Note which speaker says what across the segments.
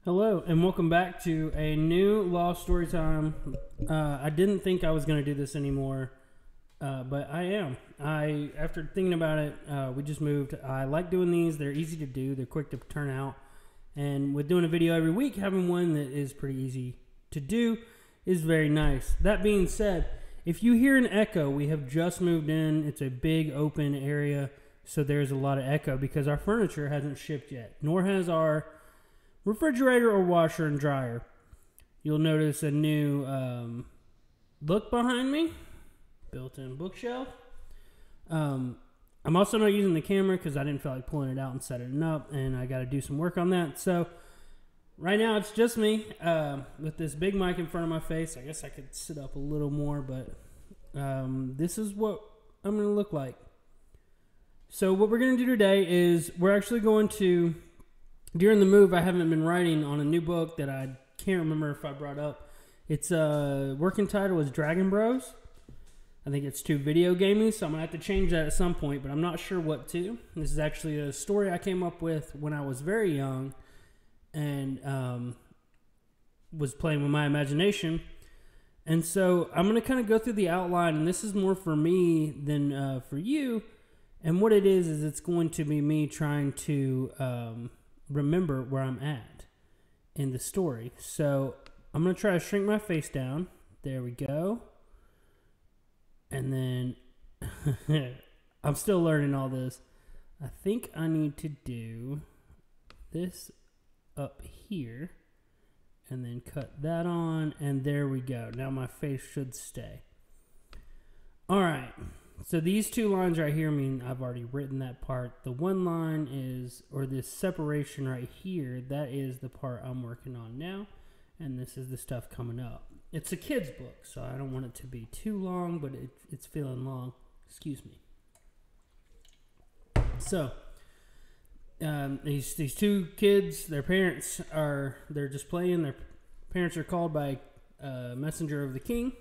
Speaker 1: Hello, and welcome back to a new Lost Story Time. I didn't think I was going to do this anymore, but I am. After thinking about it, we just moved. I like doing these. They're easy to do. They're quick to turn out. And with doing a video every week, having one that is pretty easy to do is very nice. That being said, if you hear an echo, we have just moved in. It's a big open area, so there's a lot of echo because our furniture hasn't shipped yet, nor has our refrigerator or washer and dryer. You'll notice a new look behind me, built-in bookshelf. I'm also not using the camera because I didn't feel like pulling it out and setting it up, and I got to do some work on that. So right now it's just me with this big mic in front of my face. I guess I could sit up a little more, but this is what I'm going to look like. So what we're going to do today is we're actually going to, during the move, I haven't been writing on a new book that I can't remember if I brought up. Its working title is Dragon Bros. I think it's too video gamey, so I'm going to have to change that at some point, but I'm not sure what to. This is actually a story I came up with when I was very young and was playing with my imagination. And so I'm going to kind of go through the outline, and this is more for me than for you. And what it is it's going to be me trying to remember where I'm at in the story. So I'm going to try to shrink my face down. There we go. And then I'm still learning all this. I think I need to do this up here and then cut that on, and there we go. Now my face should stay. All right. So these two lines right here mean I've already written that part. The one line is, or this separation right here, that is the part I'm working on now. And this is the stuff coming up. It's a kid's book, so I don't want it to be too long, but it's feeling long. Excuse me. So, these two kids, their parents they're just playing. Their parents are called by a messenger of the king.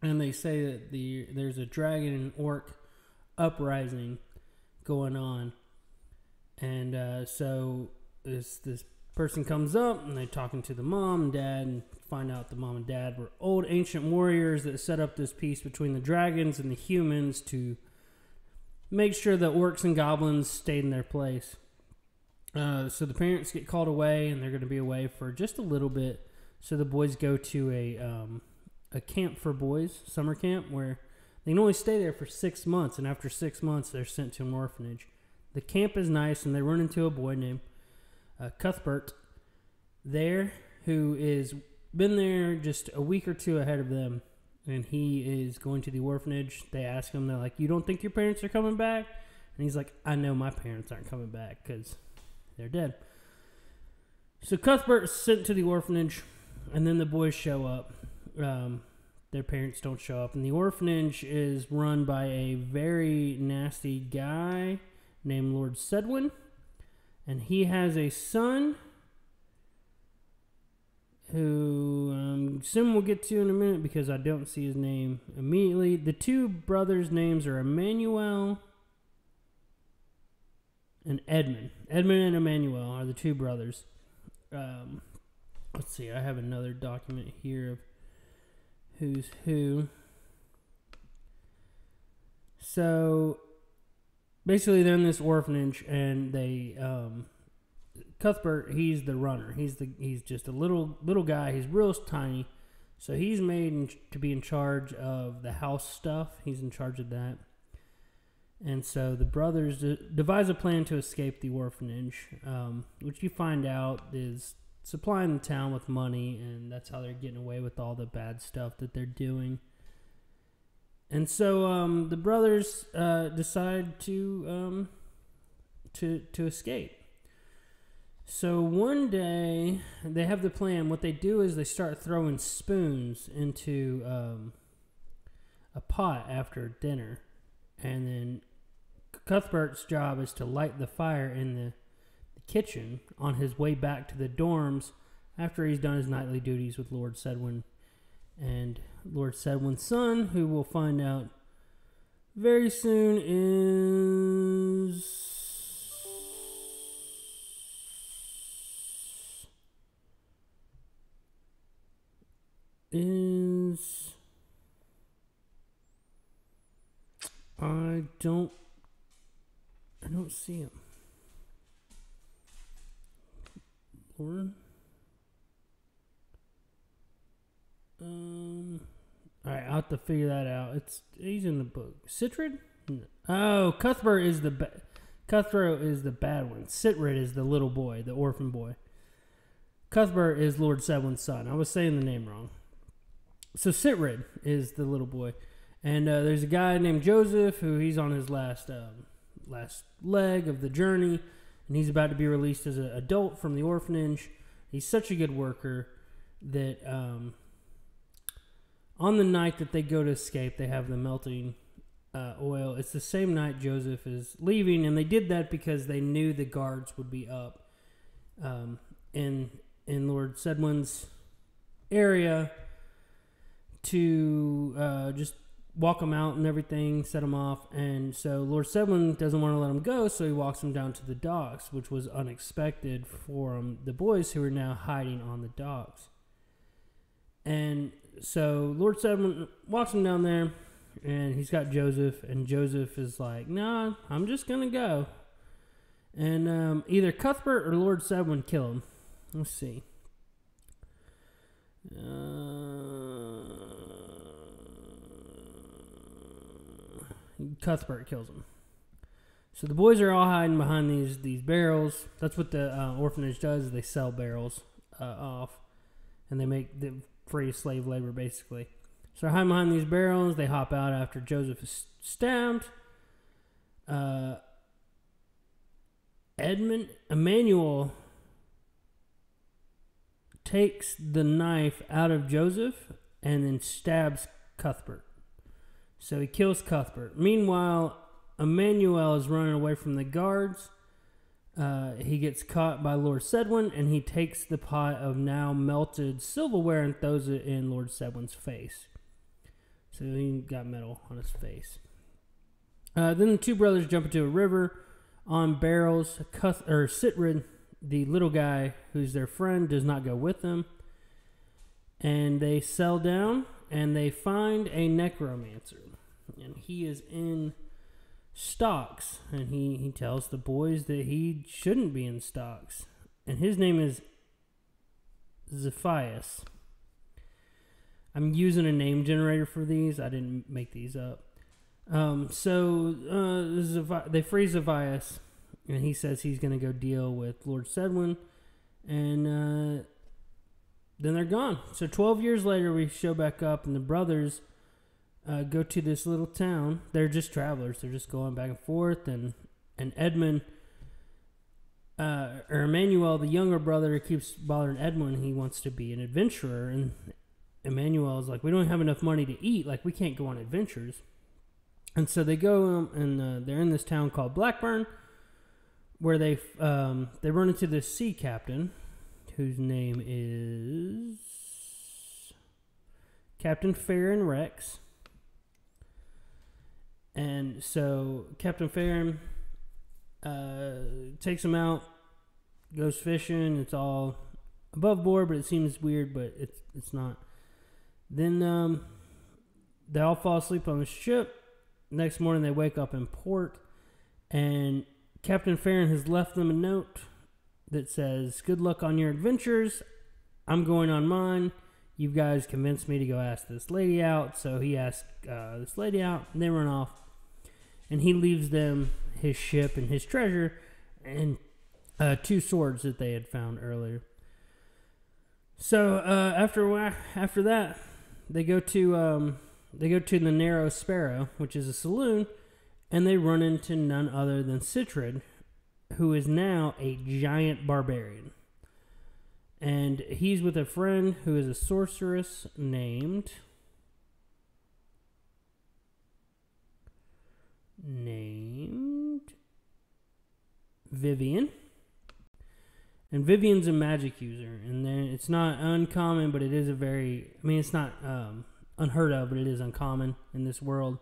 Speaker 1: And they say that there's a dragon and orc uprising going on. And so this person comes up, and they're talking to the mom and dad, and find out the mom and dad were old ancient warriors that set up this peace between the dragons and the humans to make sure that orcs and goblins stayed in their place. So the parents get called away, and they're going to be away for just a little bit. So the boys go to a camp for boys, summer camp, where they can only stay there for 6 months, and after 6 months, they're sent to an orphanage. The camp is nice, and they run into a boy named Cuthbert there, who is been there just a week or two ahead of them, and he is going to the orphanage. They ask him, they're like, "You don't think your parents are coming back?" And he's like, "I know my parents aren't coming back because they're dead." So Cuthbert is sent to the orphanage, and then the boys show up. Their parents don't show up, and the orphanage is run by a very nasty guy named Lord Sedwin, and he has a son who Sim will get to in a minute because I don't see his name immediately. The two brothers' names are Emmanuel and Edmund. Edmund and Emmanuel are the two brothers. Let's see, I have another document here of who's who. So basically they're in this orphanage, and they Cuthbert, he's the runner. He's just a little guy. He's real tiny. So he's made to be in charge of the house stuff. He's in charge of that. And so the brothers devise a plan to escape the orphanage, which you find out is supplying the town with money, and that's how they're getting away with all the bad stuff that they're doing. And so the brothers decide to escape. So one day they have the plan. What they do is they start throwing spoons into a pot after dinner, and then Cuthbert's job is to light the fire in the kitchen on his way back to the dorms after he's done his nightly duties with Lord Sedwin and Lord Sedwin's son, who we'll find out very soon is is... I don't see him. Lord? Alright, I'll have to figure that out. He's in the book. Citrid? Oh, Cuthbert is Cutthroat is the bad one. Citrid is the little boy, the orphan boy. Cuthbert is Lord Sedwin's son. I was saying the name wrong. So Citrid is the little boy. And there's a guy named Joseph who he's on his last leg of the journey. And he's about to be released as an adult from the orphanage. He's such a good worker that on the night that they go to escape, they have the melting oil. It's the same night Joseph is leaving, and they did that because they knew the guards would be up in Lord Sedwin's area to just walk them out and everything, set them off. And so Lord Sedwin doesn't want to let them go, so he walks them down to the docks, which was unexpected for the boys who are now hiding on the docks. And so Lord Sedwin walks them down there, and he's got Joseph, and Joseph is like, "Nah, I'm just gonna go." And either Cuthbert or Lord Sedwin kill him. Let's see. Cuthbert kills him. So the boys are all hiding behind these barrels. That's what the orphanage does. They sell barrels off, and they make the free slave labor, basically. So they're hiding behind these barrels. They hop out after Joseph is stabbed. Emmanuel takes the knife out of Joseph and then stabs Cuthbert. So he kills Cuthbert. Meanwhile, Emmanuel is running away from the guards. He gets caught by Lord Sedwin, and he takes the pot of now melted silverware and throws it in Lord Sedwin's face. So he got metal on his face. Then the two brothers jump into a river on barrels. Citrid, the little guy who's their friend, does not go with them. And they sail down, and they find a necromancer. And he is in stocks, and he tells the boys that he shouldn't be in stocks. And his name is Zephias. I'm using a name generator for these. I didn't make these up. They free Zephias, and he says he's going to go deal with Lord Sedwin, and then they're gone. So 12 years later, we show back up, and the brothers go to this little town. They're just travelers. They're just going back and forth, and Edmund, or Emmanuel, the younger brother, keeps bothering Edmund. He wants to be an adventurer, and Emmanuel is like, "We don't have enough money to eat. Like, we can't go on adventures." And so they go, and they're in this town called Blackburn, where they run into this sea captain, whose name is Captain Farron Rex. And so Captain Farron takes him out, goes fishing. It's all above board, but it seems weird, but it's not. Then they all fall asleep on the ship. Next morning they wake up in port, and Captain Farron has left them a note that says, "Good luck on your adventures. I'm going on mine. You guys convinced me to go ask this lady out." So he asked this lady out, and they run off. And he leaves them his ship and his treasure and 2 swords that they had found earlier. So after that, they go to the Narrow Sparrow, which is a saloon, and they run into none other than Citrid, who is now a giant barbarian. And he's with a friend who is a sorceress named Vivian. And Vivian's a magic user. And then it's not uncommon, but it is it's not unheard of, but it is uncommon in this world.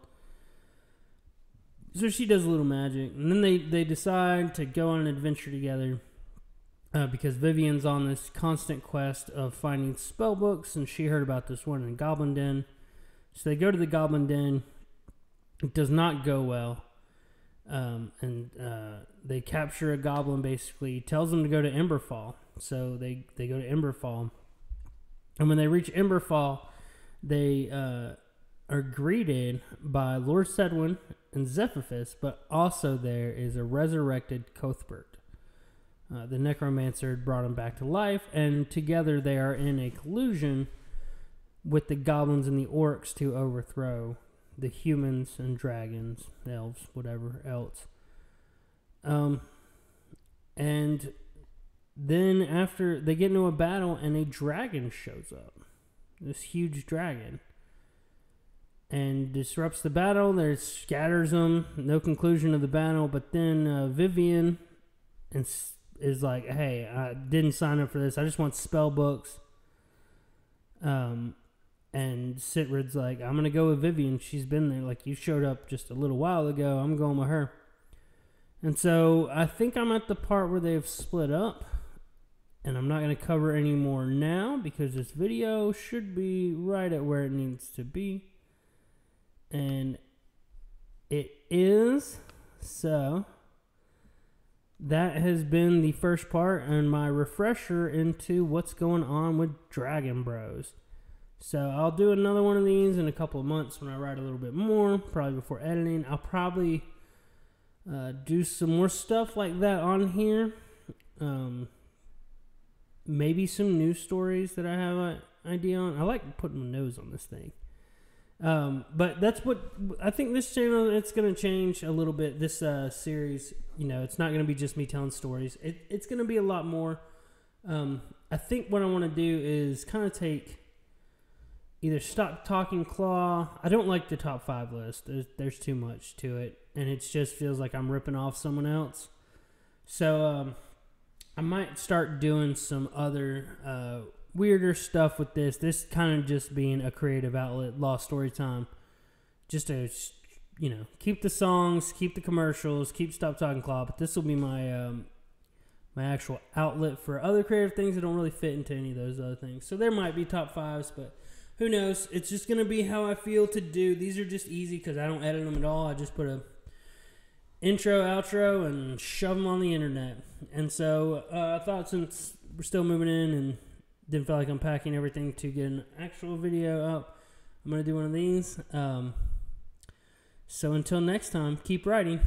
Speaker 1: So she does a little magic. And then they decide to go on an adventure together. because Vivian's on this constant quest of finding spell books, and she heard about this one in Goblin Den. So they go to the Goblin Den. It does not go well. And they capture a goblin, basically. He tells them to go to Emberfall. So they go to Emberfall. And when they reach Emberfall, they are greeted by Lord Sedwin and Zephyphus, but also there is a resurrected Cuthbert. The necromancer had brought him back to life, and together they are in a collusion with the goblins and the orcs to overthrow the humans and dragons, elves, whatever else. And then after they get into a battle, and a dragon shows up, this huge dragon, and disrupts the battle. There scatters them. No conclusion of the battle. But then Vivian is like, "Hey, I didn't sign up for this. I just want spell books." And Sitrid's like, "I'm gonna go with Vivian. She's been there. Like, you showed up just a little while ago. I'm going with her." And so I think I'm at the part where they've split up. And I'm not going to cover any more now because this video should be right at where it needs to be. And it is. So that has been the first part and my refresher into what's going on with Dragon Bros. So I'll do another one of these in a couple of months when I write a little bit more, probably before editing. I'll probably do some more stuff like that on here. Maybe some news stories that I have an idea on. I like putting my nose on this thing. But that's what I think this channel, it's going to change a little bit. This series, it's not going to be just me telling stories. It's going to be a lot more. I think what I want to do is kind of take either Stop Talking Claw. I don't like the top 5 list. There's too much to it. And it just feels like I'm ripping off someone else. So, I might start doing some other weirder stuff with this. This kind of just being a creative outlet, Lost Storytime. Just to, keep the songs, keep the commercials, keep Stop Talking Claw. But this will be my my actual outlet for other creative things that don't really fit into any of those other things. So there might be top 5s, but who knows? It's just going to be how I feel to do. These are just easy because I don't edit them at all. I just put a intro, outro, and shove them on the internet. And so I thought, since we're still moving in and didn't feel like unpacking everything to get an actual video up, I'm going to do one of these. So until next time, keep writing.